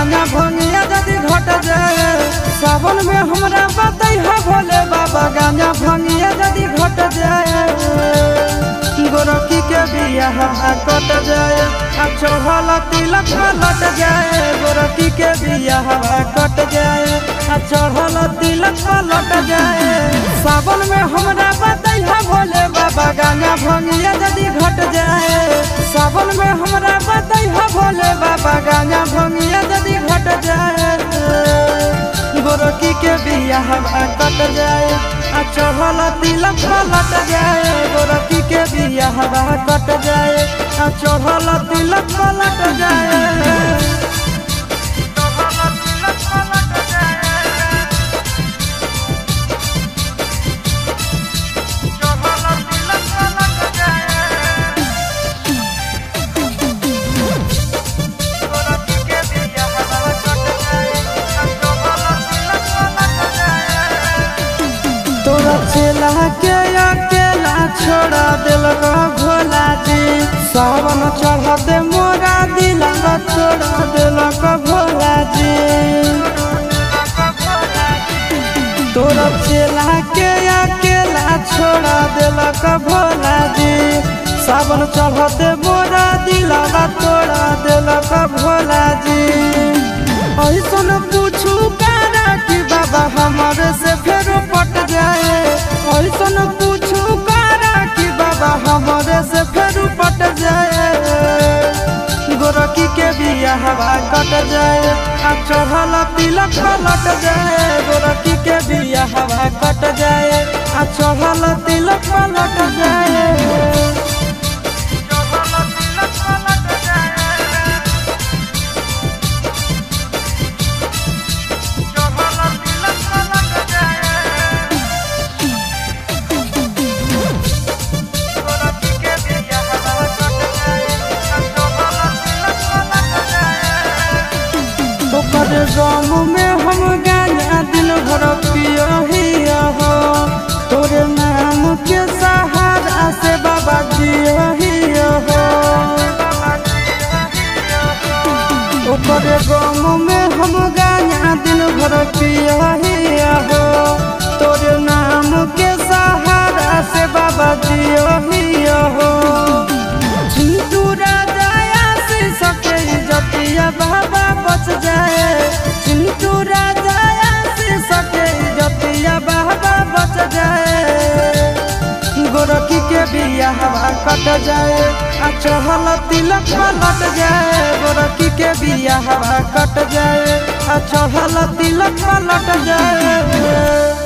गाना भंगिया यदि घट जाए सावन में हमरा बतैहा भोले बाबा गाना भंगिया यदि घट जाए गोरखी के बियाह कट जाए चढ़ल तिलक लट जाए गोरखी के बियाह कट जाए चढ़ल तिलक लट जाए सावन में हमरा बतैहा भोले बाबा गाना भंगिया यदि घट जाए सावन में हमरा बतैहा भोले बाबा गाना भंगिया यदि घट जाए गोरखी के बियाह कट जाए चढ़ल तिलक लट जाए गोरखी के बियाह कट जाए चढ़ल तिलक लट जाए। तोरा चेला के अकेला छोड़ा दिलक भोला जी सावन चढ़ते मोरा दिलक छोड़ा दिलक भोला जी तोरा चेला के अकेला छोड़ा दिलक भोला जी सावन चढ़ते मोरा दिलक तोड़ा दिलक भोला जी ऐसन पूछू कारा कि बाबा हमारे से फेर पट जाए ऐसन पूछू कारा कि बाबा हमारे से फेर पट जाए गोरखी के बियाह कट जाए चढ़ल तिलक लट जाए गोरखी के बियाह कट जाए चढ़ल तिलक लट जाए। ओकर गाँव में हम गाना दिन भर पिया हो तोरे नाम के सहारा से बाबा जिया हो ओकर गाँव में हम गाना दिन भर पिया हो तोरे नाम के सहारा से बाबा जिया हो चिंटू राजा आशीष के इज्जतिया बाबा बच जाए चिंटू राजा आशीष के इज्जतिया बाबा बच जाए गोरखी के बियाह कट जाए चढ़ल तिलक लट जाए गोरखी के बियाह कट जाए चढ़ल तिलक लट जाए।